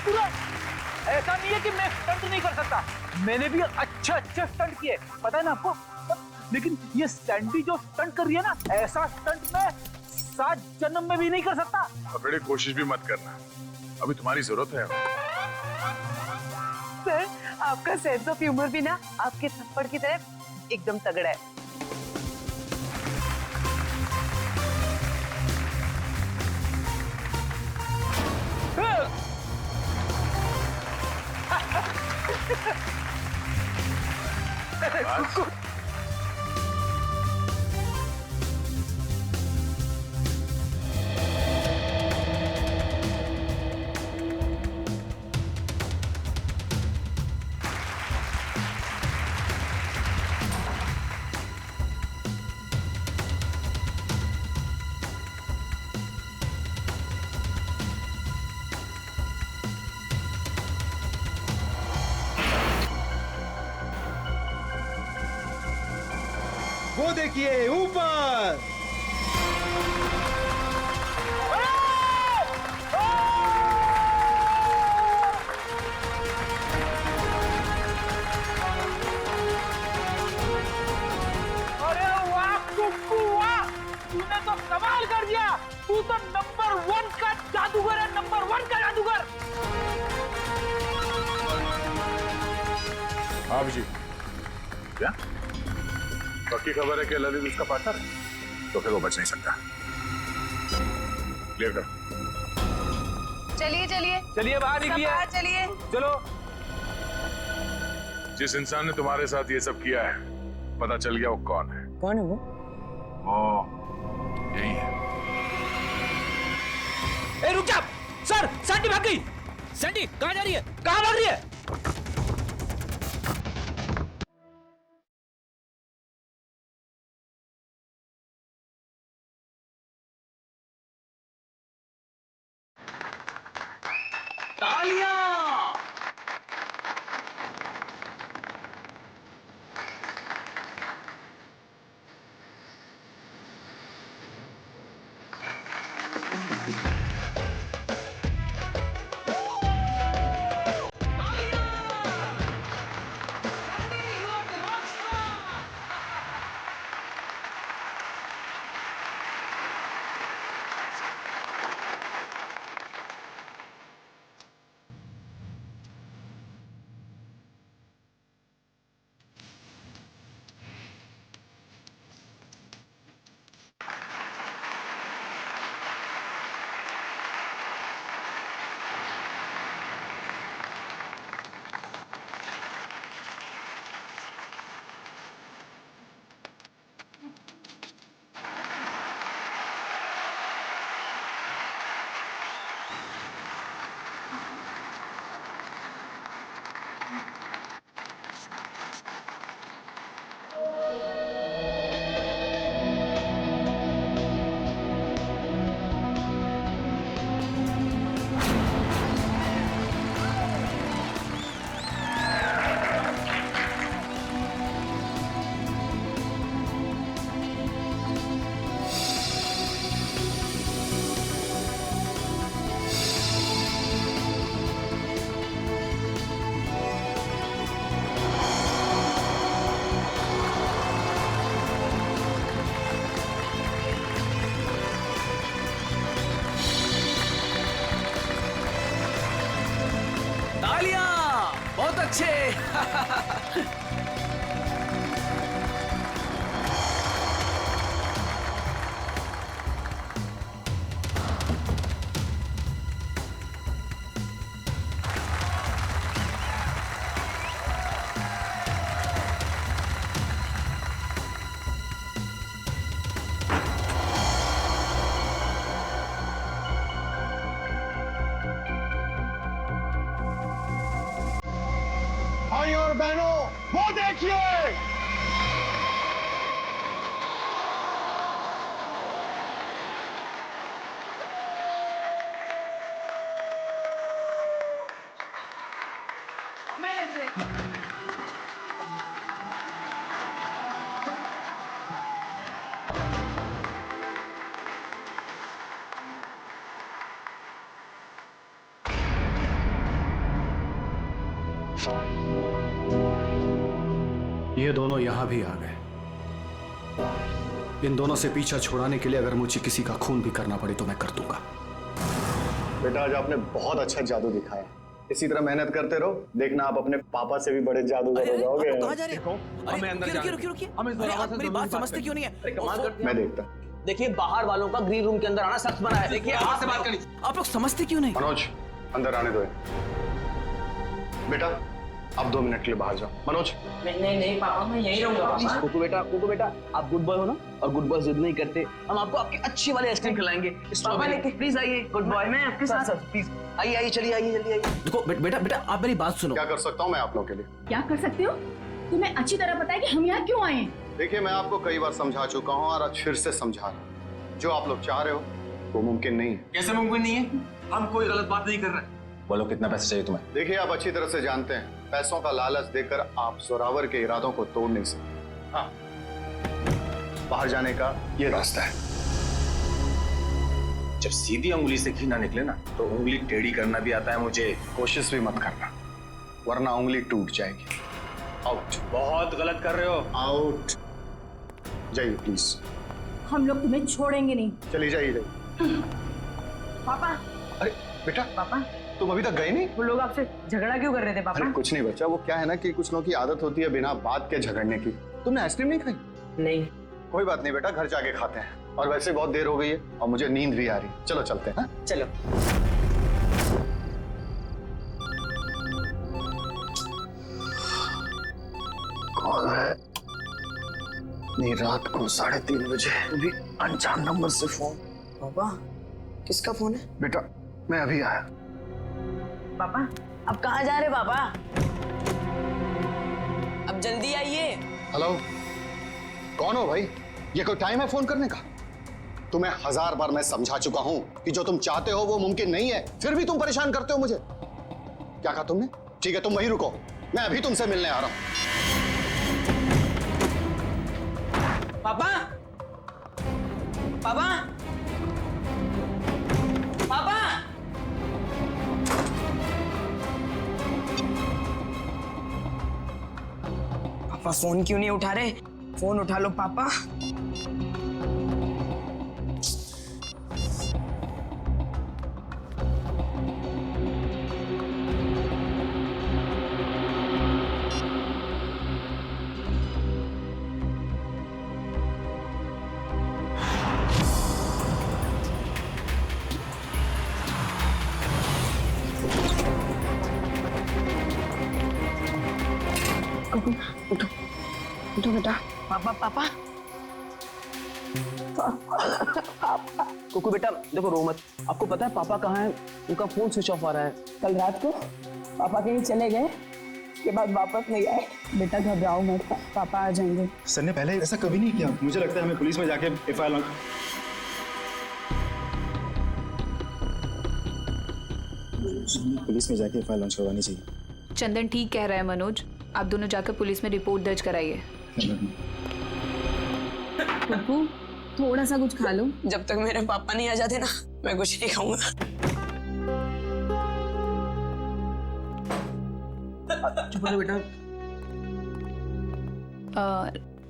पूरा। ऐसा नहीं है कि मैं स्टंट नहीं कर सकता, मैंने भी अच्छे अच्छे स्टंट किए, पता है ना आपको। लेकिन ये सैंडी जो स्टंट कर रही है ना, ऐसा स्टंट मैं 7 जन्म में भी नहीं कर सकता। और बड़ी कोशिश भी मत करना, अभी तुम्हारी जरूरत है। सर, आपका सेंस ऑफ ह्यूमर भी ना आपके थप्पड़ की तरह एकदम तगड़ा है। वो देखिए ऊपर। अरे वाह कुक्कू वाह, तूने तो कमाल कर दिया। तू तो नंबर 1 का जादूगर है, नंबर 1 का जादूगर। हाँ जी, क्या पक्की खबर है कि ललित उसका पार्टनर है? तो फिर वो बच नहीं सकता। क्लियर कर। चलिए चलिए चलिए बाहर सब निकलिए, बाहर चलिए। चलो। जिस इंसान ने तुम्हारे साथ ये सब किया है, पता चल गया वो कौन है? कौन है वो? वो यही है। ए रुक जा सर, सैंडी भाग गई। सैंडी कहाँ जा रही है, कहाँ भाग रही है? तालियां। बहुत अच्छे। भाइयों और बहनों, वो देखिए। ये दोनों यहां भी आ गए। इन दोनों से पीछा छुड़ाने के लिए अगर मुझे किसी का खून भी करना पड़े तो मैं कर दूंगा। बेटा आज आपने बहुत अच्छा जादू दिखाया, इसी तरह मेहनत करते रहो, देखना आप अपने पापा से भी बड़े जादूगर हो जाओगे। कहाँ जा रहे हो? हमें अंदर रुकिए। अरे आप मेरी बात समझते क्यों नहीं है? मैं देखता। देखिए बाहर वालों का ग्रीन रूम के अंदर आना सख्त मना है। देखिए आप बात करनी, आप लोग समझते क्यों नहीं? मनोज अंदर आने दो। बेटा आप 2 मिनट के लिए बाहर जाओ। मनोज नहीं पापा, मैं यहीं रहूंगा। कुकू बेटा आप गुड बॉय हो ना, और गुड बॉय जिद नहीं करते। हम आपको आपकी अच्छी वाली आइसक्रीम खिलाएंगे। पापा लेके प्लीज आइए। गुड बॉय मैं आपके साथ प्लीज आइए चलिए आइए जल्दी आइए। देखो बेटा आप मेरी बात सुनो। क्या कर सकता हूँ मैं आप लोगों के लिए? क्या कर सकते हो? तुम्हें अच्छी तरह पता है कि हम यहाँ क्यों आए हैं। देखिए मैं आपको कई बार समझा चुका हूँ और आज फिर से समझा रहा हूँ, जो आप लोग चाह रहे हो वो मुमकिन नहीं है। कैसे मुमकिन नहीं है? हम कोई गलत बात नहीं कर रहे। बोलो कितना पैसा चाहिए तुम्हें? देखिए आप अच्छी तरह से जानते हैं पैसों का लालच देकर आप जोरावर के इरादों को तोड़ नहीं सकते। हाँ, बाहर जाने का ये रास्ता है। जब सीधी उंगली से घी ना निकले ना तो उंगली टेढ़ी करना भी आता है मुझे। कोशिश भी मत करना वरना उंगली टूट जाएगी। आउट। बहुत गलत कर रहे हो। आउट। जाइए प्लीज। हम लोग तुम्हें छोड़ेंगे नहीं। चलिए जाइए। पापा। अरे बेटा पापा तुम अभी तक गए नहीं? वो लोग आपसे झगड़ा क्यों कर रहे थे पापा? अरे कुछ नहीं बच्चा, वो क्या है ना कि कुछ लोगों की आदत होती है बिना बात के झगड़ने की। तुमने आइसक्रीम नहीं खाई? नहीं। कोई बात नहीं बेटा, घर जाके खाते हैं। और वैसे बहुत देर हो गई है और मुझे नींद भी आ रही है। चलो चलते हैं। चलो। कौन है? नहीं रात को 3:30 बजे भी अनजान नंबर से फोन। पापा किसका फोन है? बेटा मैं अभी आया। पापा अब कहाँ जा रहे पापा? अब जल्दी आइए। हेलो, कौन हो भाई? ये कोई टाइम है फोन करने का? तुम्हें 1000 बार मैं समझा चुका हूं कि जो तुम चाहते हो वो मुमकिन नहीं है, फिर भी तुम परेशान करते हो मुझे। क्या कहा तुमने? ठीक है तुम वहीं रुको, मैं अभी तुमसे मिलने आ रहा हूं। पापा पापा पापा पापा फोन क्यों नहीं उठा रहे? फोन उठा लो पापा। उठो बेटा। पापा कुकू बेटा देखो रो मत। आपको पता है पापा कहाँ हैं? उनका फोन स्विच ऑफ आ रहा है। कल रात को पापा कहीं चले गए, के बाद वापस नहीं आए। बेटा घबराओ मत, पापा आ जाएंगे। सर ने पहले ऐसा कभी नहीं किया। मुझे लगता है हमें पुलिस में जाके FIR लॉन्च करवानी चाहिए। चंदन ठीक कह रहा है मनोज, आप दोनों जाकर पुलिस में रिपोर्ट दर्ज कराइए। पप्पू थोड़ा सा कुछ खा लो। जब तक मेरे पापा नहीं आ जाते ना मैं कुछ नहीं खाऊंगा। चुप रहो बेटा।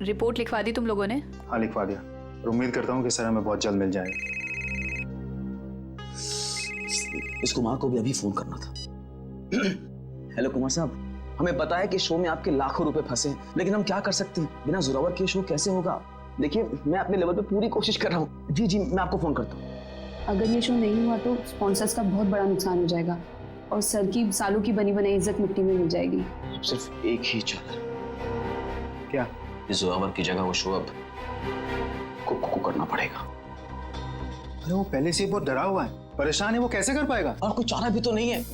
रिपोर्ट लिखवा दी तुम लोगों ने? हाँ लिखवा दिया और उम्मीद करता हूँ कि सर हमें बहुत जल्द मिल जाएगा। इस कुमार को भी अभी फोन करना था। हेलो कुमार साहब, हमें पता है कि शो में आपके लाखों रुपए फंसे हैं, लेकिन हम क्या कर सकते हैं? बिना जोरावर के शो कैसे होगा? देखिए मैं अपने लेवल पे पूरी कोशिश कर रहा हूँ। जी मैं आपको फोन करता हूँ। अगर ये शो नहीं हुआ तो स्पॉन्सर्स का बहुत बड़ा नुकसान हो जाएगा और सर की सालों की बनी बनाई इज्जत मिट्टी में मिल जाएगी। सिर्फ एक ही चादर। क्या? इस जोरावर की जगह वो शो अब कुकू को करना पड़ेगा। अरे वो पहले से बहुत डरा हुआ है, परेशान है, वो कैसे कर पाएगा? और कोई चारा भी तो नहीं है।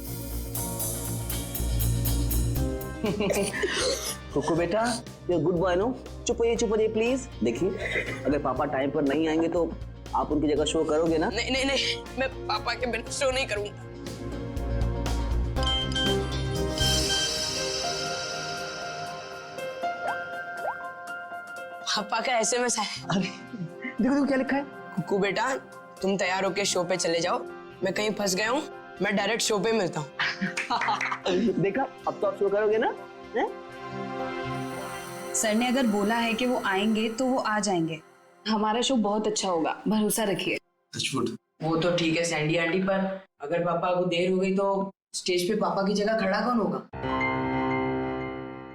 कुकू बेटा ये गुड बॉय नो, चुप होइए प्लीज। देखिए अगर पापा टाइम पर नहीं आएंगे तो आप उनकी जगह शो करोगे ना? नहीं मैं पापा के बिना शो नहीं करूंगा। पापा का SMS है। अरे देखो क्या लिखा है। कुकू बेटा तुम तैयार होके शो पे चले जाओ, मैं कहीं फंस गया हूँ, मैं डायरेक्ट शो पे मिलता हूँ। देखा अब तो आप शो करोगे ना? सर ने अगर बोला है कि वो आएंगे तो वो आ जाएंगे। हमारा शो बहुत अच्छा होगा, भरोसा रखिए। वो तो ठीक है सैंडी आंटी, पर अगर पापा को देर हो गई तो स्टेज पे पापा की जगह खड़ा कौन होगा?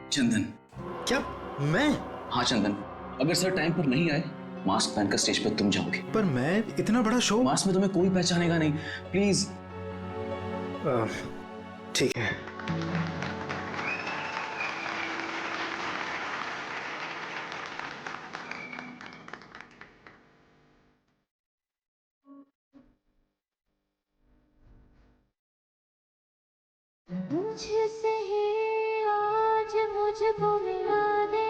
चंदन। क्या मैं? हाँ चंदन, अगर सर टाइम पर नहीं आए, मास्क पहनकर स्टेज पर तुम जाओगे। पर मैं इतना बड़ा शो। मास्क में तुम्हें कोई पहचानेगा नहीं, प्लीज। ठीक है। मुझसे ही आज मुझको मिला दे।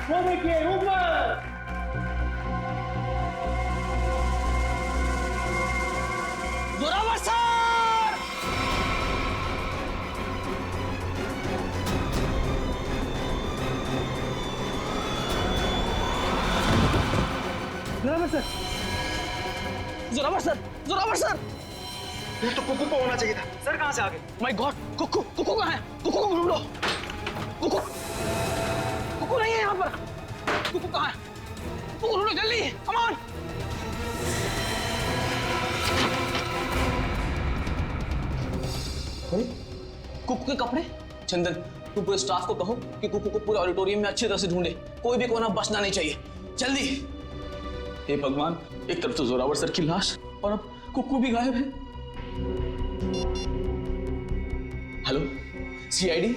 वो देखिए ऊपर। Zorawar sir! Zorawar sir! Zorawar sir! Zorawar sir! ये तो कुकू को होना चाहिए था। सर कहाँ से आ गए? माय गॉड, कुकू कुकू कहाँ है? कुकू को ढूंढो। कुकू कुकू नहीं है यहाँ पर। कुकू कहाँ है? कुकू ढूंढो जल्दी, कम ऑन। कुकू के कपड़े? चंदन, तू पूरे स्टाफ को कहो कि कुकू को पूरे ऑडिटोरियम में अच्छी तरह से ढूंढे, कोई भी कोना बचना नहीं चाहिए, जल्दी। हे भगवान, एक तरफ तो जोरावर सर की लाश और अब कुकू भी गायब है। Hello, CID?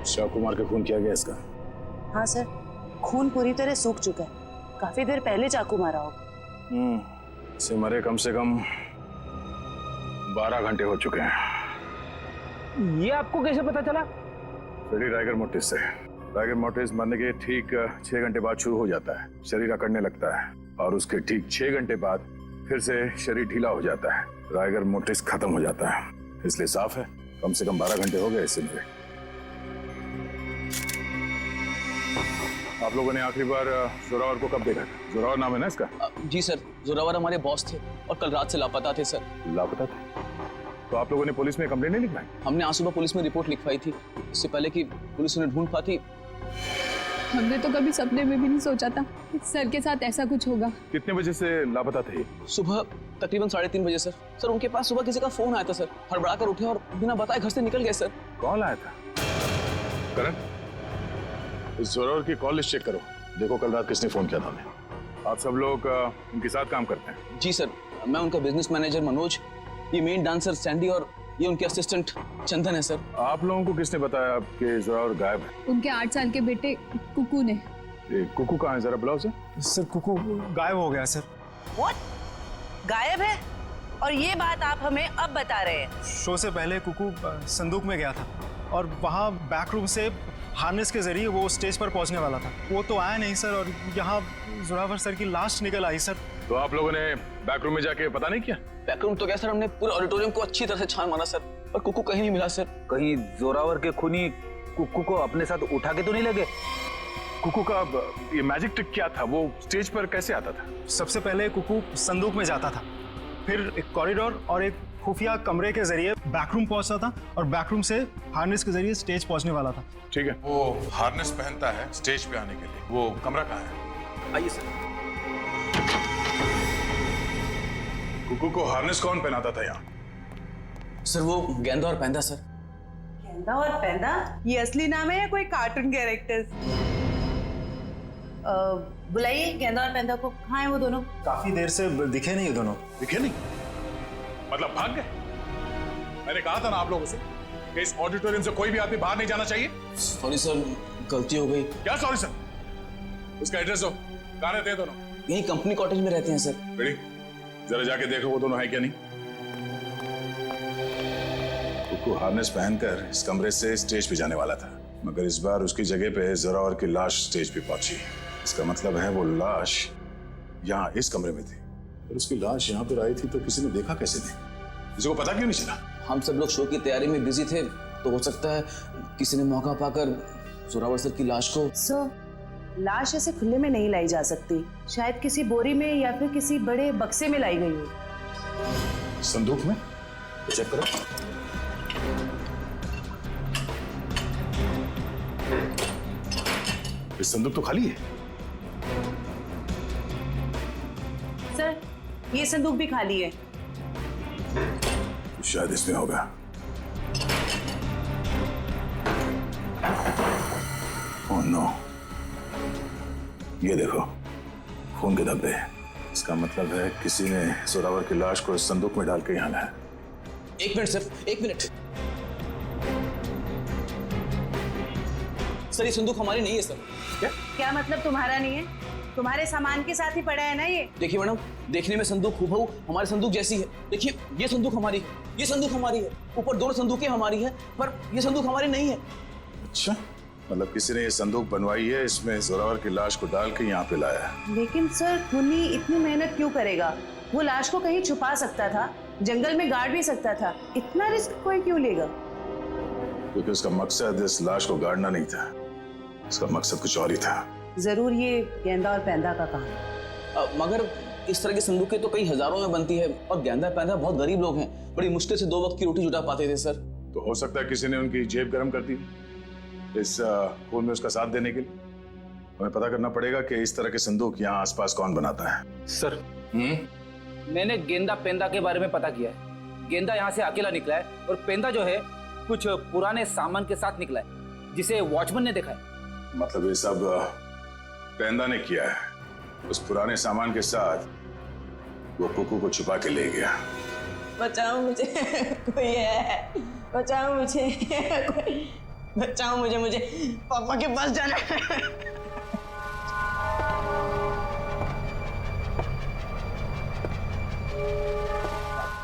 शिव कुमार का खून किया गया इसका? हाँ सर, खून पूरी तरह सूख चुका है। काफी देर पहले चाकू मारा होगा। इसे मरे कम से कम 12 घंटे हो चुके हैं। ये आपको कैसे पता चला? शरीर राइगर मोटिस से। राइगर मोटिस मरने के ठीक 6 घंटे बाद शुरू हो जाता है, शरीर अकड़ने लगता है और उसके ठीक 6 घंटे बाद फिर से शरीर ढीला हो जाता है, राइगर मोटिस खत्म हो जाता है। इसलिए साफ है, कम से कम 12 घंटे हो गए इससे मरे। आप लोगों ने आखिरी बार जोरावर को कब देखा था? जोरावर नाम है ना इसका? जी सर, जोरावर हमारे बॉस थे और कल रात से लापता थे सर। लापता थे? तो आप लोगों ने पुलिस में कंप्लेंट नहीं लिखवाई? हमने आज सुबह पुलिस में रिपोर्ट लिखवाई थी, इससे पहले कि पुलिस उन्हें ढूंढ पाती। हमने तो कभी सपने में भी नहीं सोचा था कि सर के साथ ऐसा कुछ होगा। कितने बजे से लापता थे? सुबह तकरीबन 3:30 बजे सर। सर उनके पास सुबह किसी का फोन आया था सर, हड़बड़ा कर उठे और बिना बताए घर से निकल गए सर। कौन आया था? करण, इस जोरावर की कॉल लिस्ट चेक करो, देखो कल रात किसने फोन किया था हमें। आप सब लोग उनके साथ काम करते हैं? जी सर, मैं उनका बिजनेस मैनेजर मनोज, ये मेन डांसर सैंडी और ये उनके असिस्टेंट चंदन है सर। आप लोगों को किसने बताया कि जोरावर गायब है? उनके 8 साल के बेटे कुकू ने। कुकू कहाँ है, जरा बुलाओ सर। सर कुकू गायब हो गया सर। What? गायब है? और ये बात आप हमें अब बता रहे हैं? शो से पहले कुकू संदूक में गया था और वहाँ बैक रूम से हार्नेस के जरिए वो स्टेज पर पहुंचने वाला था। वो तो आया नहीं सर, और यहाँ जोरावर सर की लाश निकल आई सर। तो आप लोगों ने बैक रूम में जाके पता नहीं किया? बैक रूम तो क्या सर, हमने पूरे ऑडिटोरियम को अच्छी तरह से छान मारा सर, पर कुकू कहीं नहीं मिला सर। कहीं जोरावर के खूनी कुकू को अपने साथ उठा के तो नहीं लगे? कुकू का ये मैजिक ट्रिक क्या था? वो स्टेज पर कैसे आता था? सबसे पहले कुकू संदूक में जाता था, फिर एक कॉरिडोर और एक खुफिया कमरे के जरिए बैकरूम पहुंचता था और बैकरूम से हार्नेस के जरिए स्टेज पहुंचने वाला था। ठीक है। वो हार्नेस पहनता है स्टेज पे आने के लिए, वो कमरा कहाँ है? आइए सर। कुकू को हार्नेस कौन पहनाता था यहाँ? सर वो गेंदा और पैंदा सर। गेंदा और पैंदा ये असली नाम है या कोई कार्टून कैरेक्टर्स? बुलाइए गेंदा और पैंदा को। कहाँ है वो दोनों? काफी देर से दिखे नहीं दोनों। दिखे नहीं? मतलब भाग गए? मैंने कहा था ना आप लोगों से कि इस ऑडिटोरियम से कोई भी आदमी बाहर नहीं जाना चाहिए। सॉरी सर, गलती हो गई। क्या सॉरी सर? उसका एड्रेस दो, कहाँ रहते हैं दोनों? यही कंपनी कॉटेज में रहते हैं सर। रेडी, जरा जाके देखो वो दोनों है क्या नहीं। कुकू हार्नेस पहनकर इस कमरे से स्टेज पे जाने वाला था, मगर इस बार उसकी जगह पे जोरावर की लाश स्टेज पे पहुंची। इसका मतलब है वो लाश यहाँ इस कमरे में थी, और उसकी लाश यहाँ पर आई थी तो किसी ने देखा कैसे नहीं? किसी को पता क्यों नहीं चला? हम सब लोग शो की तैयारी में बिजी थे, तो हो सकता है किसी ने मौका पाकर जोरावर सर की लाश को। सर, लाश ऐसे खुले में नहीं लाई जा सकती, शायद किसी बोरी में या फिर किसी बड़े बक्से में लाई गई हो। संदूक में? चेक करो। ये संदूक तो खाली है। सर, ये संदूक भी खाली है। शायद इसमें होगा। ओह नो, ये देखो खून के धब्बे। इसका मतलब है किसी ने जोरावर की लाश को इस संदूक में डाल के यहाँ लाया। एक मिनट सर, एक मिनट। सर ये संदूक हमारी नहीं है सर। क्या मतलब तुम्हारा नहीं है? तुम्हारे सामान के साथ ही पड़ा है ना ये? देखिए मैडम, देखने में संदूक हूबहू हमारे संदूक जैसी है। देखिए ये संदूक हमारी है, ये संदूक हमारी है, ऊपर दोनों संदूकें हमारी है, पर ये संदूक हमारी नहीं है। अच्छा, मतलब किसी ने ये संदूक बनवाई है, इसमें जोरावर की लाश को डाल के यहाँ पे लाया है। लेकिन सर, खूनी इतनी मेहनत क्यों करेगा? वो लाश को कहीं छुपा सकता था, जंगल में गाड़ भी सकता था, इतना रिस्क कोई क्यों लेगा? क्योंकि उसका मकसद इस लाश को गाड़ना नहीं था, उसका मकसद कुछ और ही था। जरूर ये गेंदा और पैंदा का काम है। मगर इस तरह की संदूकें तो कई हजारों में बनती है, और गेंदा पैंदा बहुत गरीब लोग हैं, बड़ी मुश्किल से 2 वक्त की रोटी जुटा पाते थे सर। तो हो सकता है किसी ने उनकी जेब गर्म कर दी इस खून में उसका साथ देने के लिए। हमें पता करना पड़ेगा कि इस तरह के संदूक यहाँ आसपास कौन बनाता है। सर, मैंने गेंदा पेंदा के बारे में पता किया है। गेंदा यहाँ से अकेला निकला है, और पेंदा जो है कुछ पुराने सामान के साथ निकला है, जिसे वॉचमैन ने देखा है। मतलब ये सब पेंदा ने किया है। उस पुराने सामान के साथ वो कुकू को छुपा के ले गया। बचाओ मुझे, कोई है, बचाओ मुझे, बचाओ मुझे, मुझे पापा के पास जाना है।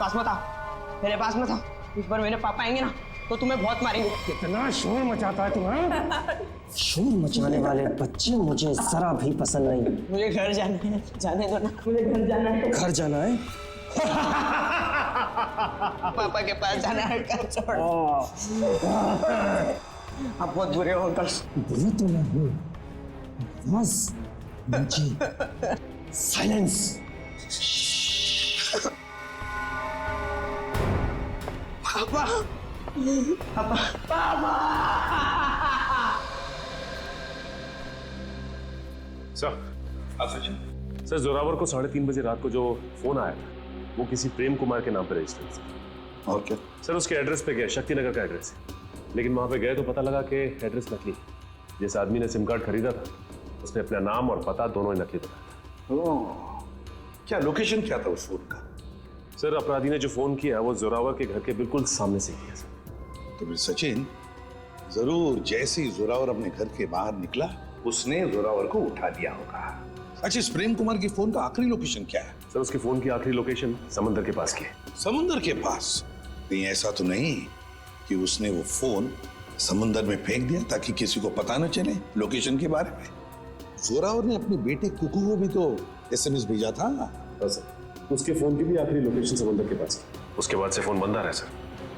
पास मत आओ, मेरे पास मत आओ। इस बार मेरे पापा आएंगे ना तो तुम्हें बहुत मारेंगे। कितना शोर मचाता है तुम्हें? शोर मचाने वाले बच्चे मुझे जरा भी पसंद नहीं। मुझे घर जाना है, जाने दो ना, मुझे घर जाना है। घर जाना है? पापा के पास जाना है, घर छोड़। आप बहुत बुरे हो अंकल। बुरे तो मैं हूँ, बस मुझे साइलेंस। पापा पापा पापा। सर जोरावर को 3:30 बजे रात को जो फोन आया था वो किसी प्रेम कुमार के नाम पर रजिस्टर्ड था। और क्या? सर उसके एड्रेस पे गए, शक्ति नगर का एड्रेस है, लेकिन वहां पे गए तो पता लगा कि एड्रेस नकली है। जिस आदमी ने सिम कार्ड खरीदा था उसने अपना नाम और पता दोनों ही नकली बताया था। क्या लोकेशन क्या था उस फोन का? सर अपराधी ने जो फोन किया वो जोरावर के घर के बिल्कुल सामने से किया सर। तो फिर सचिन जरूर जैसे ही जोरावर अपने घर के बाहर निकला उसने जोरावर को उठा दिया होगा। अच्छा, इस प्रेम कुमार की फोन का आखिरी लोकेशन क्या है? सर उसके फोन की आखिरी लोकेशन समंदर के पास की है। समुंदर के पास? नहीं, ऐसा तो नहीं कि उसने वो फोन समुंदर में फेंक दिया ताकि किसी को पता न चले लोकेशन के बारे में। जोरावर ने अपने बेटे कुकू को भी तो एसएमएस भेजा था। हाँ सर, उसके फोन की भी आखिरी लोकेशन समंदर के पास है। उसके बाद से फोन बंद आ रहा है सर।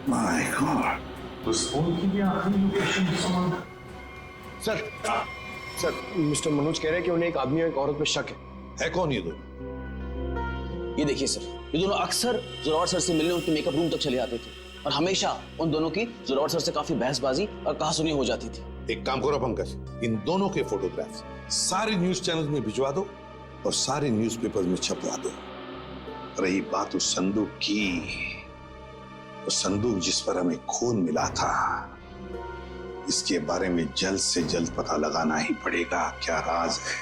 माय गॉड, उस फोन की भी आखिरी लोकेशन समंदर। सर मिस्टर मनोज कह रहे हैं कि उन्हें एक आदमी और एक औरत पे शक है। कौन ये दोनों? ये देखिए सर, ये दोनों अक्सर जोरावर सर से मिलने उनके मेकअप रूम तक चले आते थे और हमेशा उन दोनों की जोरावर सर से काफी बहसबाजी और कहासुनी हो जाती थी। एक काम करो पंकज, इन दोनों के फोटोग्राफ्स सारे न्यूज चैनल में भिजवा दो और सारे न्यूज़पेपर में छपवा दो। रही बात उस संदूक की, वो संदूक जिस पर हमें खून मिला था, इसके बारे में जल्द से जल्द पता लगाना ही पड़ेगा क्या राज है।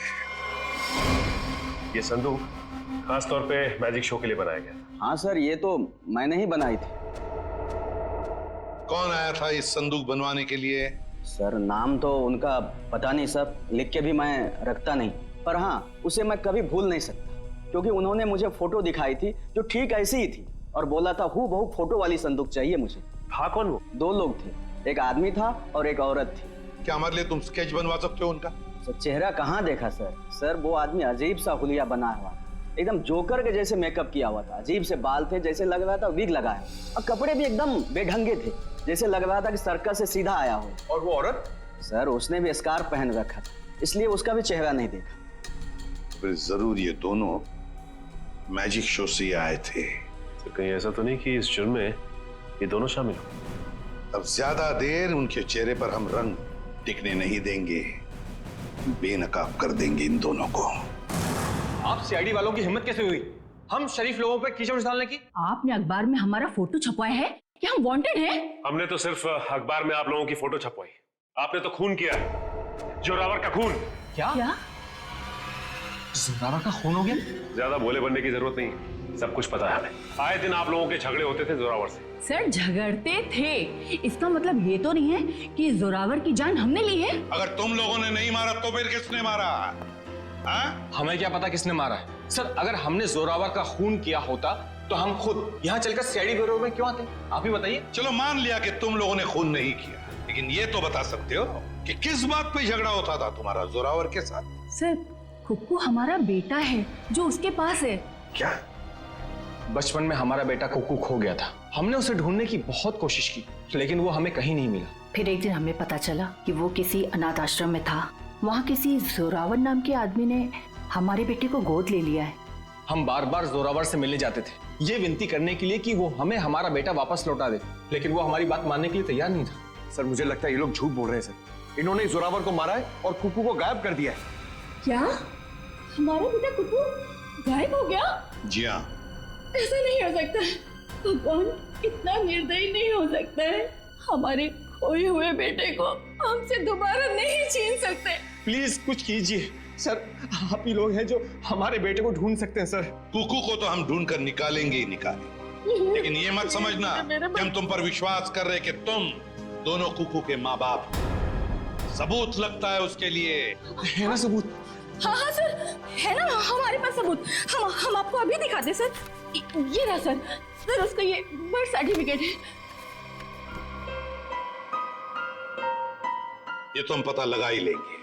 ये संदूक खास तौर पे मैजिक शो के लिए बनाया गया। हाँ सर, ये तो मैंने ही बनाई थी। कौन आया था इस संदूक बनवाने के लिए? सर नाम तो उनका पता नहीं सर, लिख के भी मैं रखता नहीं, पर हाँ उसे मैं कभी भूल नहीं सकता क्योंकि उन्होंने मुझे फोटो दिखाई थी जो ठीक ऐसी ही थी और बोला था हूबहू फोटो वाली संदूक चाहिए मुझे। था कौन वो? 2 लोग थे, एक आदमी था और एक औरत थी। क्या हमारे लिए तुम स्केच बनवा सकते हो उनका? सर चेहरा कहाँ देखा सर? सर वो आदमी अजीब सा हुलिया बना हुआ, एकदम जोकर के जैसे मेकअप किया हुआ था, अजीब से बाल थे, जैसे लग रहा था विग लगाया, और कपड़े भी एकदम बेढंगे थे, जैसे लग रहा था कि सर्कस से सीधा आया हो। और वो औरत? सर उसने भी स्कार्फ पहन रखा था, इसलिए उसका भी चेहरा नहीं देखा। फिर जरूर ये दोनों मैजिक शो से आए थे। तो कहीं ऐसा तो नहीं कि इस जुर्म में ये दोनों शामिल हो? अब ज्यादा देर उनके चेहरे पर हम रंग टिकने नहीं देंगे, बेनकाब कर देंगे इन दोनों को। आप सीआईडी वालों की हिम्मत कैसे हुई हम शरीफ लोगों पर कीचड़ डालने की? आपने अखबार में हमारा फोटो छपवाया है कि हम वांटेड हैं? हमने तो सिर्फ अखबार में आप लोगों की फोटो छपवाई, आपने तो खून किया है, जोरावर का खून। क्या? जोरावर का खून हो गया? ज्यादा भोले बनने की जरूरत नहीं, सब कुछ पता है हमें। आए दिन आप लोगों के झगड़े होते थे जोरावर से। सर झगड़ते थे, इसका मतलब ये तो नहीं है कि जोरावर की जान हमने ली है। अगर तुम लोगों ने नहीं मारा तो फिर किसने मारा? हमें क्या पता किसने मारा है? सर अगर हमने जोरावर का खून किया होता तो हम खुद यहाँ चलकर सीआईडी ब्यूरो में क्यों आते? आप ही बताइए। चलो मान लिया कि तुम लोगों ने खून नहीं किया, लेकिन ये तो बता सकते हो कि किस बात पे झगड़ा होता था तुम्हारा जोरावर के साथ? सर कुक्कू हमारा बेटा है जो उसके पास है। क्या? बचपन में हमारा बेटा कुक्कू खो गया था, हमने उसे ढूंढने की बहुत कोशिश की लेकिन वो हमें कहीं नहीं मिला। फिर एक दिन हमें पता चला कि वो किसी अनाथ आश्रम में था, वहाँ किसी जोरावर नाम के आदमी ने हमारे बेटे को गोद ले लिया है। हम बार बार जोरावर से मिलने जाते थे ये विनती करने के लिए कि वो हमें हमारा बेटा वापस लौटा दे, लेकिन वो हमारी बात मानने के लिए तैयार नहीं था। सर मुझे लगता है ये लोग झूठ बोल रहे हैं सर, इन्होंने जोरावर को मारा है और कुक्कू को गायब कर दिया है। क्या हमारा बेटा कुक्कू गायब हो गया? जी हाँ। ऐसा नहीं हो सकता, भगवान इतना निर्दयी नहीं हो सकता है। हमारे खोए हुए बेटे को हमसे दोबारा नहीं छीन सकते। प्लीज कुछ कीजिए सर, आप ही लोग हैं जो हमारे बेटे को ढूंढ सकते हैं सर। कुकू को तो हम ढूंढ कर निकालेंगे ही निकालेंगे, लेकिन ये मत समझना कि हम तुम पर विश्वास कर रहे कि तुम दोनों कुकू के माँ बाप। सबूत लगता है उसके लिए। है ना सबूत? हाँ हाँ सर, है ना हमारे पास सबूत। हम आपको अभी दिखाते सर। ये रहा सर, सर उसका ये बर्थ सर्टिफिकेट है। ये तो हम पता लगा ही लेंगे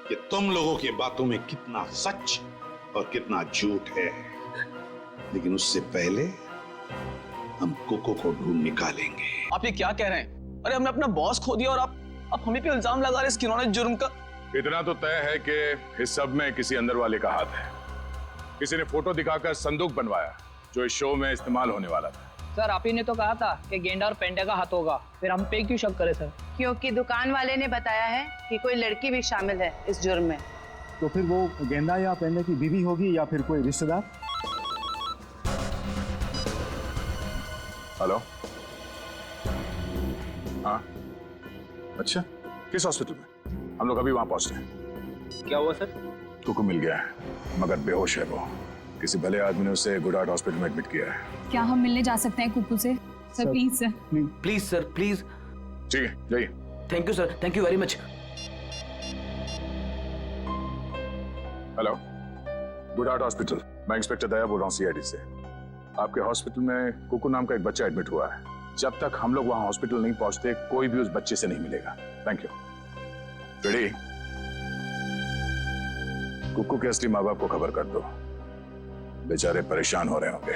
कि तुम लोगों की बातों में कितना सच और कितना झूठ है, लेकिन उससे पहले हम कुकू को ढूंढ निकालेंगे। आप ये क्या कह रहे हैं? अरे हमने अपना बॉस खो दिया और आप हमें पे इल्जाम लगा रहे हैं इस घिनौने जुर्म का। इतना तो तय है कि इस सब में किसी अंदर वाले का हाथ है। किसी ने फोटो दिखाकर संदूक बनवाया जो इस शो में इस्तेमाल होने वाला था। सर आप ही ने तो कहा था कि गेंडा और पेंडा का हाथ होगा, फिर हम पे क्यों शक करें सर? क्योंकि दुकान वाले ने बताया है कि कोई लड़की भी शामिल है इस जुर्म में। तो फिर वो गेंदा या पेंडे की बीवी होगी या फिर कोई रिश्तेदार? हेलो, हाँ अच्छा, किस हॉस्पिटल में? हम लोग अभी वहां पहुंचते हैं। क्या हुआ सर? कुकू मिल गया है मगर बेहोश है वो। किसी भले आदमी ने उसे गुड हार्ट हॉस्पिटल में एडमिट किया है। क्या हम मिलने जा सकते हैं कुकू से? Sir please sir. Please sir please. ठीक है जाइए। Thank you sir, thank you very much. Hello, good heart hospital, मैं इंस्पेक्टर दया बोल रहा हूँ सीआईडी से। आपके हॉस्पिटल में कुकू नाम का एक बच्चा एडमिट हुआ है। जब तक हम लोग वहां हॉस्पिटल नहीं पहुंचते कोई भी उस बच्चे से नहीं मिलेगा। Thank you. रेडी? कुकू के असली माँ बाप को खबर कर दो, बेचारे परेशान हो रहे होंगे।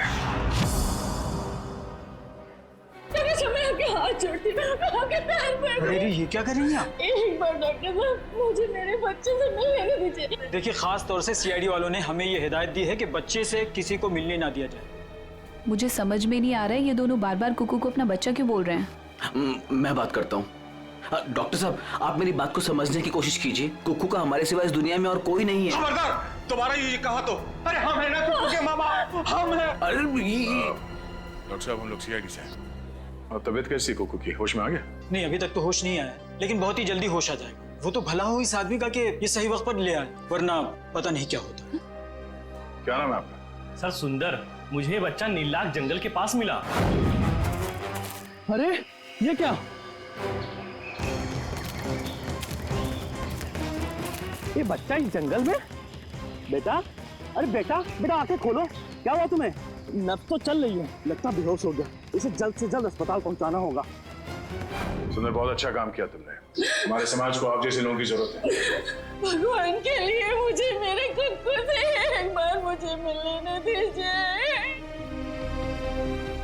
हाथ जोड़ती हूँ, आपके पैर पड़ अरे ये क्या कर रही हैं आप? एक बार डॉक्टर साहब मुझे मेरे बच्चे से मिलने दीजिए। देखिए खास तौर से सीआईडी वालों ने हमें ये हिदायत दी है कि बच्चे से किसी को मिलने ना दिया जाए। मुझे समझ में नहीं आ रहा है ये दोनों बार बार कुकू को अपना बच्चा क्यों बोल रहे हैं। मैं बात करता हूँ। डॉक्टर साहब आप मेरी बात को समझने की कोशिश कीजिए। कुकू का हमारे सिवा इस दुनिया में और कोई नहीं है। खबरदार, तुम्हारा ये कहा तो। अरे हम है ना कुकू के मामा, हम है। अरे डॉक्टर साहब हम लोग सीआईडी से हैं। और तबीयत कैसी कुकू की? होश में आ गया? नहीं अभी तक तो होश नहीं आया, लेकिन बहुत ही जल्दी होश आ जाएगा। वो तो भला हो इस आदमी का कि ये सही वक्त पर ले आए, वरना पता नहीं क्या होता। क्या नाम है आपका? सर सुंदर, मुझे ये बच्चा नीलाख जंगल के पास मिला। अरे ये क्या? ये बच्चा इस जंगल में? बेटा, अरे बेटा बेटा आंखें खोलो, क्या हुआ तुम्हें? नब्ज तो चल रही है, लगता बेहोश हो गया। इसे जल्द से जल्द अस्पताल पहुंचाना होगा। सुंदर बहुत अच्छा काम किया तुमने। हमारे समाज को आप जैसे लोगों की जरूरत है। भगवान के लिए मुझे मेरे कुकू से एक बार मुझे मिलने दीजिए।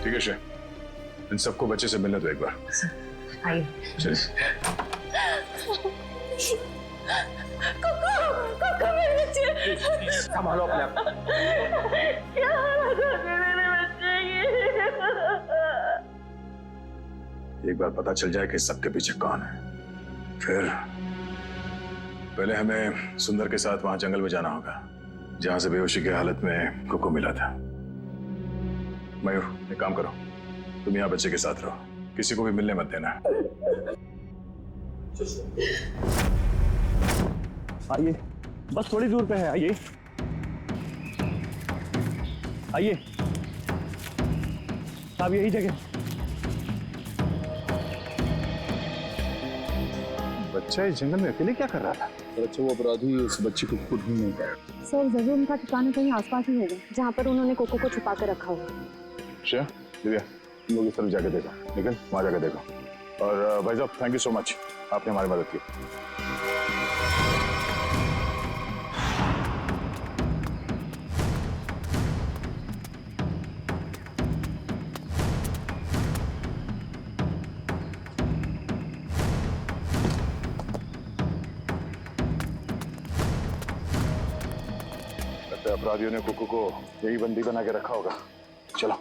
ठीक है शे, इन सबको बच्चे से मिलने दो एक बार। आइए। कुकू मेरे बच्चे। संभालो अपने आप। क्या हालत है मेरे बच्चे की? एक बार पता चल जाए कि सबके पीछे कौन है, फिर पहले हमें सुंदर के साथ वहां जंगल में जाना होगा जहां से बेहोशी की हालत में कुकू मिला था। मयूर एक काम करो, तुम यहाँ बच्चे के साथ रहो, किसी को भी मिलने मत देना। आइए, बस थोड़ी दूर पे है, आइए आइए साहब, यही जगह। बच्चा इस जंगल में अकेले क्या कर रहा था? अच्छा वो अपराधी उस बच्ची को खुद ही नहीं पाया। सर जरूर उनका ठिकाना कहीं आसपास ही होगा जहाँ पर उन्होंने कोको को छुपा कर रखा होगा। अच्छा दिव्या, तुम लोग इस तरफ जाके देखो, लेकिन वहां जाके देखो। और भाई साहब थैंक यू सो मच, आपने हमारी मदद की। अपराधियों ने कुकू को यही बंदी बना के रखा होगा। चलो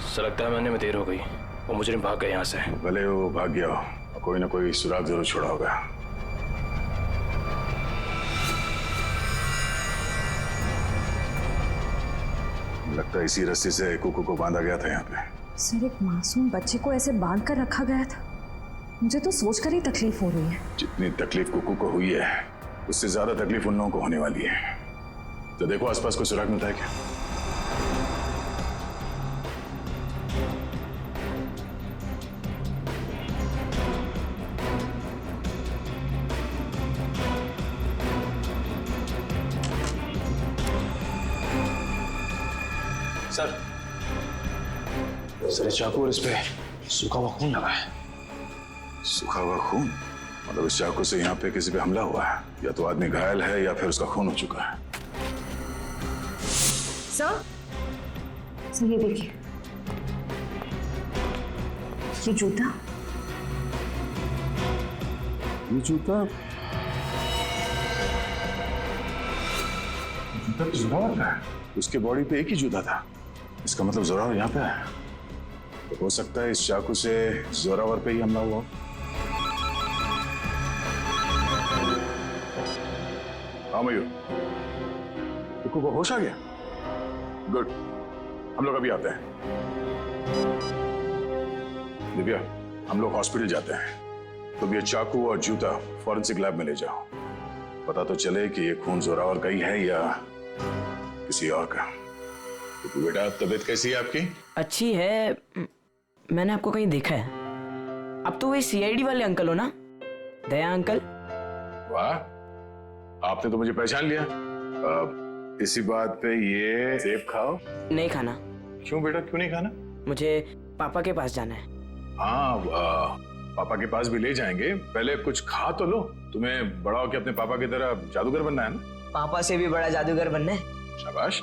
सर लगता है मैंने में देर हो गई, वो मुजरिम भाग गए यहाँ से। भले वो भाग गया हो, कोई ना कोई सुराग जरूर छोड़ा होगा। लगता है इसी रस्सी से कुकू को बांधा गया था यहाँ पे। सर एक मासूम बच्चे को ऐसे बांध कर रखा गया था, मुझे तो सोचकर ही तकलीफ हो रही है। जितनी तकलीफ कुकू को हुई है उससे ज्यादा तकलीफ उन लोगों को होने वाली है। तो देखो आसपास कोई सुराग मिलता है क्या? सर इस चाकू और इस पे सूखा हुआ खून लगा है। सूखा हुआ खून? मतलब इस चाकू से यहाँ पे किसी पे हमला हुआ है, या तो आदमी घायल है या फिर उसका खून हो चुका है। सर ये देखिए, ये जूता। ये जूता तो जोरावर का है। उसके बॉडी पे एक ही जूता था, इसका मतलब जोरावर यहाँ पे है। तो हो सकता है इस चाकू से जोरावर पे ही हमला हुआ। हाँ मयूर, तुमको वो होश आ गया? गुड, हम लोग अभी आते हैं। दिव्या, हम लोग हॉस्पिटल जाते हैं। तुम ये चाकू और जूता फॉरेंसिक लैब में ले जाओ, पता तो चले कि ये खून जोरावर का ही है या किसी और का। तो बेटा, तबीयत कैसी है आपकी? अच्छी है। मैंने आपको कहीं देखा है। अब तो वही सीआईडी वाले अंकल हो ना, दया अंकल? वाह, आपने तो मुझे पहचान लिया। इसी बात पे ये सेब खाओ। नहीं खाना। क्यों बेटा, क्यों नहीं खाना? मुझे पापा के पास जाना है। हाँ, पापा के पास भी ले जाएंगे, पहले कुछ खा तो लो। तुम्हें बड़ा होकर अपने पापा की तरह जादूगर बनना है ना? पापा से भी बड़ा जादूगर बनना है। शाबाश।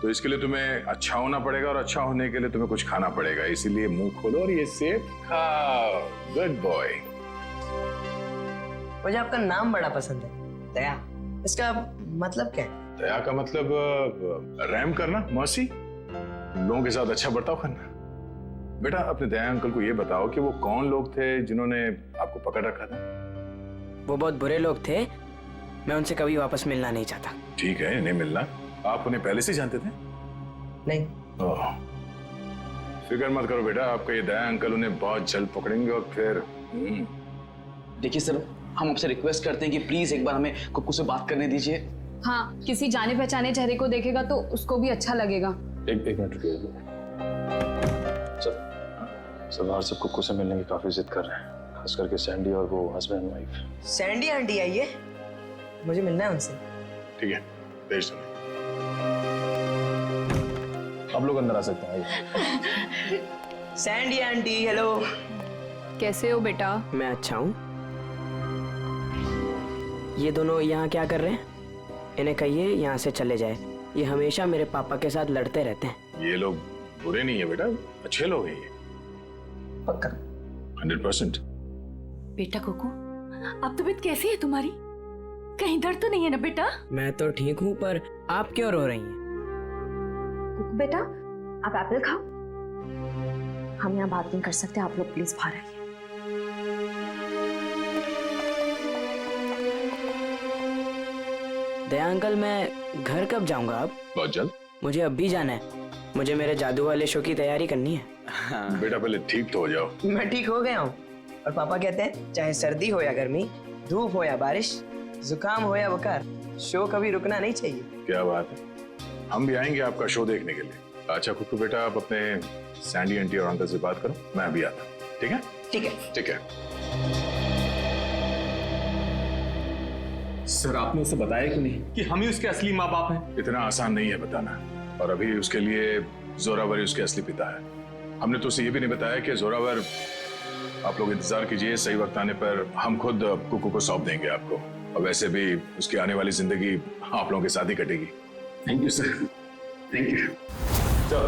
तो इसके लिए तुम्हें अच्छा होना पड़ेगा, और अच्छा होने के लिए तुम्हें कुछ खाना पड़ेगा। इसीलिए मुंह खोलो और ये सेब खाओ। Good boy. मुझे आपका नाम बड़ा पसंद है, दया। इसका मतलब क्या है? दया का मतलब रहम करना, मर्सी, लोगों के साथ अच्छा बर्ताव करना। बेटा, अपने दया अंकल को ये बताओ कि वो कौन लोग थे जिन्होंने आपको पकड़ रखा था? वो बहुत बुरे लोग थे, मैं उनसे कभी वापस मिलना नहीं चाहता। ठीक है, नहीं मिलना। आप उन्हें पहले से जानते थे? नहीं। फिक्र मत करो बेटा, आपका ये दया अंकल उन्हें बहुत जल्द पकड़ेंगे और फिर देखिए सर, हम आपसे रिक्वेस्ट करते हैं कि प्लीज एक बार हमें कुक्कू से बात करने दीजिए। हाँ, किसी जाने पहचाने चेहरे को देखेगा तो उसको भी अच्छा लगेगा। एक मिनट रुकिए सर। सरदार सब कुक्कू से मिलने की काफी जिद कर रहे हैं, खास करके सैंडी और वो हस्बैंड वाइफ। सैंडी आंटी आई है, मुझे मिलना है उनसे। ठीक है, भेज दो। आप लोग अंदर आ सकते हैं। Sandy aunty, hello. कैसे हो बेटा? मैं अच्छा हूँ। ये दोनों यहाँ क्या कर रहे हैं? इन्हें कहिए यहाँ से चले जाए। ये हमेशा मेरे पापा के साथ लड़ते रहते हैं। ये लोग बुरे नहीं है बेटा, अच्छे लोग हैं ये। पक्का? 100%। बेटा कुकू, अब तबीयत कैसी है तुम्हारी? कहीं दर्द तो नहीं है ना बेटा? मैं तो ठीक हूँ, पर आप क्यों रो रही हैं? बेटा, आप एप्पल खाओ। हम यहाँ बात नहीं कर सकते, आप लोग प्लीज बाहर आइए। दया अंकल, मैं घर कब जाऊंगा अब? बहुत जल्द। मुझे अभी जाना है, मुझे मेरे जादू वाले शो की तैयारी करनी है। बेटा पहले ठीक तो हो जाओ। मैं ठीक हो गया हूँ, और पापा कहते हैं चाहे सर्दी हो या गर्मी, धूप हो या बारिश, जुकाम हो या बुखार, शो कभी रुकना नहीं चाहिए। क्या बात है, हम भी आएंगे आपका शो देखने के लिए। अच्छा कुक्कू बेटा, आप अपने सैंडी आंटी और अंकल से बात करो, मैं अभी आता हूँ। ठीक है? ठीक है। ठीक है। सर, आपने उसे बताया कि नहीं कि हम ही उसके असली माँ बाप हैं? इतना आसान नहीं है बताना, और अभी उसके लिए जोरावर ही उसके असली पिता है। हमने तो उसे ये भी नहीं बताया कि जोरावर, आप लोग इंतजार कीजिए, सही वक्त आने पर हम खुद कुक्कू को सौंप देंगे आपको। और वैसे भी उसकी आने वाली जिंदगी आप लोगों के साथ ही कटेगी। Thank you sir. Thank you sir.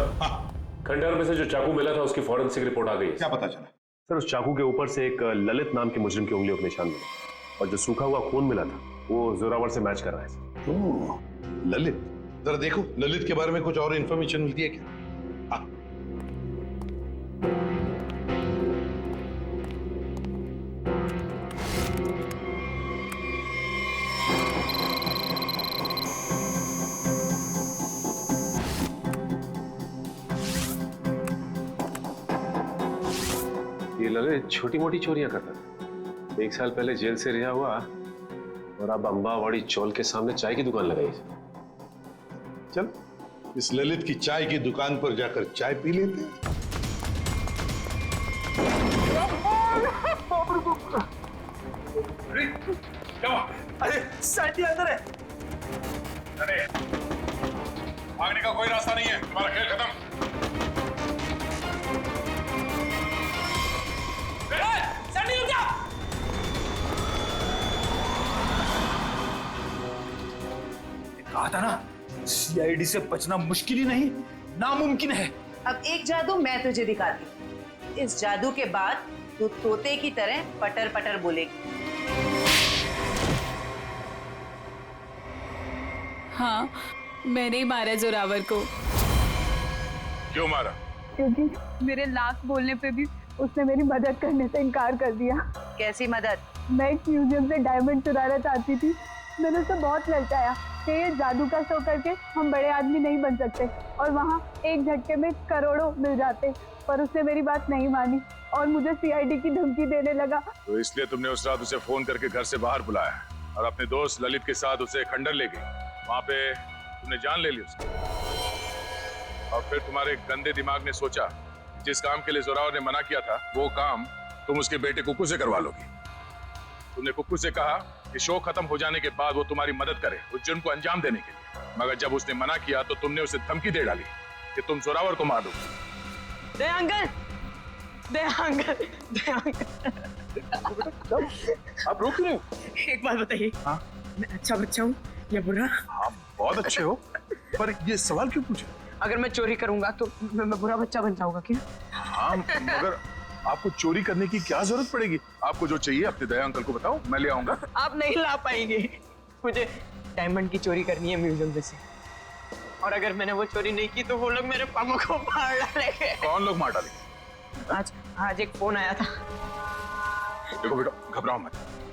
खंडहर में से जो चाकू मिला था उसकी फॉरेंसिक रिपोर्ट आ गई है। क्या पता चला? सर, उस चाकू के ऊपर से एक ललित नाम के मुजरिम की उंगलियों के निशान मिले, और जो सूखा हुआ खून मिला था वो जोरावर से मैच कर रहा है। ओह, ललित। जरा देखो, ललित के बारे में कुछ और इन्फॉर्मेशन मिलती है क्या? हाँ। ये ललित छोटी मोटी चोरियां करता था। 1 साल पहले जेल से रिहा हुआ, और अब अंबावाड़ी चौल के सामने चाय की दुकान लगाई। चल, इस ललित की चाय की दुकान पर जाकर चाय पी लेते हैं। अरे सैंडी अंदर है। अरे भागने का कोई रास्ता नहीं है, तुम्हारा खेल खत्म। सैंडी रुक जा। कहा था ना, सीआईडी से बचना मुश्किल ही नहीं, नामुमकिन है। अब एक जादू मैं तुझे दिखाती हूँ। इस जादू के बाद तू तोते की तरह पटर पटर बोलेगी। हाँ, मैंने ही मारा जोरावर को। क्यों मारा? क्योंकि मेरे लाख बोलने पे भी उसने मेरी मदद करने से इनकार कर दिया। कैसी मदद? मैं एक म्यूजियम से डायमंड चुराना चाहती थी। मैंने उसे बहुत ललचाया कि ये जादू का शो करके हम बड़े आदमी नहीं बन सकते और वहाँ एक झटके में करोड़ों मिल जाते, पर उसने मेरी बात नहीं मानी और मुझे सीआईडी की धमकी देने लगा। तो इसलिए तुमने उस रात उसे फोन करके घर से बाहर बुलाया और अपने दोस्त ललित के साथ उसे खंडर ले गई। वहां पे तुमने जान ले ली उसकी और फिर तुम्हारे गंदे दिमाग ने सोचा जिस काम के लिए जोरावर ने मना किया था वो काम तुम उसके बेटे कुक्कू से करवा लोगी। तुमने कुक्कू से कहा कि शो खत्म हो जाने के बाद वो तुम्हारी मदद करे उस जुर्म को अंजाम देने के लिए, मगर जब उसने मना किया तो तुमने उसे धमकी दे डाली कि तुम जोरावर को मार दोगे। दे अंकल, दे अंकल, दे अंकल। आप रोक रहे हो? एक बात बताइए, हाँ? मैं अच्छा बच्चा हूँ या बुरा? आप बहुत अच्छे हो, पर ये सवाल क्यों पूछे? अगर मैं चोरी करूंगा तो मैं बुरा बच्चा बन जाऊंगा क्या? हाँ, मगर आपको चोरी करने की क्या जरूरत पड़ेगी? आपको जो चाहिए अपने दया अंकल को बताओ, मैं ले आऊंगा। आप नहीं ला पाएंगे। मुझे डायमंड की चोरी करनी है म्यूजियम से, और अगर मैंने वो चोरी नहीं की तो वो लोग मेरे पापा को मार डालेंगे। कौन लोग मार डालेंगे? आज एक फोन आया था। देखो बेटा, घबराओ मत,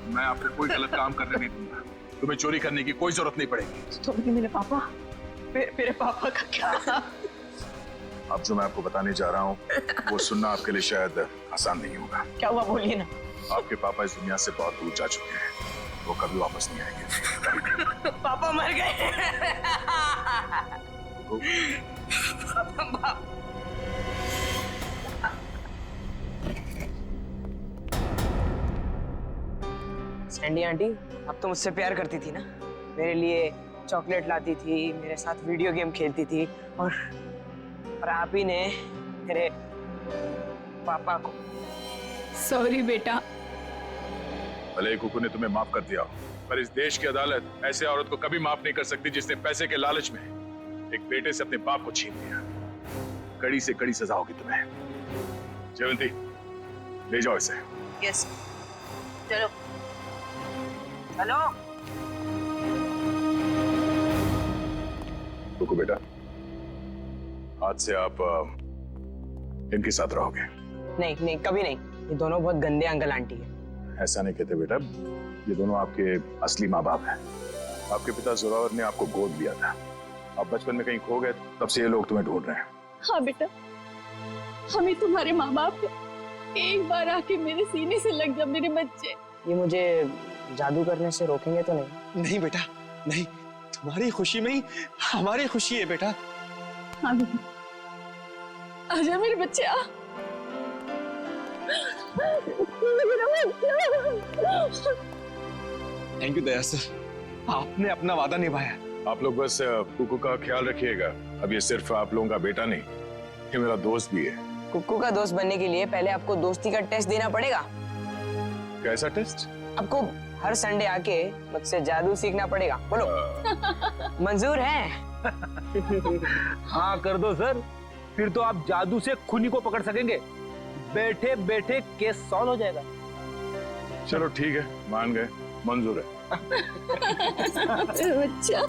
मैं आपसे कोई गलत काम करने नहीं दूंगा। तुम्हें चोरी करने की कोई जरूरत नहीं पड़ेगी। तो मेरे पापा, मेरे पापा का क्या? अब जो मैं आपको बताने जा रहा हूँ वो सुनना आपके लिए शायद आसान नहीं होगा। क्या हुआ, बोलिए ना। आपके पापा इस दुनिया से बहुत दूर जा चुके हैं, वो कभी वापस नहीं आएंगे। पापा मर गए। सैंडी आंटी, अब तो मुझसे प्यार करती थी ना, मेरे लिए चॉकलेट लाती थी, मेरे साथ वीडियो गेम खेलती थी, और आप ही ने मेरे पापा को। सॉरी बेटा। भले ही कुकू ने तुम्हें माफ कर दिया, पर इस देश की अदालत ऐसे औरत को कभी माफ नहीं कर सकती जिसने पैसे के लालच में एक बेटे से अपने बाप को छीन लिया। कड़ी से कड़ी सजा होगी तुम्हें। जयवंती, ले जाओ इसे। यस, चलो। हेलो कुकू बेटा, आज से आप इनके साथ रहोगे। नहीं नहीं, कभी नहीं। ये दोनों बहुत गंदे अंकल आंटी है। ऐसा नहीं कहते बेटा, ये दोनों आपके असली माँ बाप हैं। आपके पिता जोरावर ने आपको गोद लिया था, आप बचपन में कहीं खो गए, तब से ये लोग तुम्हें ढूंढ रहे हैं। हाँ बेटा, हमें तुम्हारे माँ बाप है। एक बार आके मेरे सीने से लग जा मेरे बच्चे। ये मुझे जादू करने से रोकेंगे तो नहीं? नहीं बेटा, नहीं, तुम्हारी खुशी में ही हमारी खुशी है बेटा। हाँ बेटा, आजा मेरे बच्चे, आ। थैंक यू दया सर, आपने अपना वादा निभाया। आप लोग बस कुकू का ख्याल रखिएगा। अब ये सिर्फ आप लोगों का बेटा नहीं, ये मेरा दोस्त भी है। कुक्कू का दोस्त बनने के लिए पहले आपको दोस्ती का टेस्ट देना पड़ेगा। कैसा टेस्ट? आपको हर संडे आके मुझसे जादू सीखना पड़ेगा। बोलो, मंजूर है? हाँ कर दो सर, फिर तो आप जादू से खूनी को पकड़ सकेंगे। बैठे बैठे केस सॉल्व हो जाएगा। चलो ठीक है, मान गए, मंजूर है। अच्छा।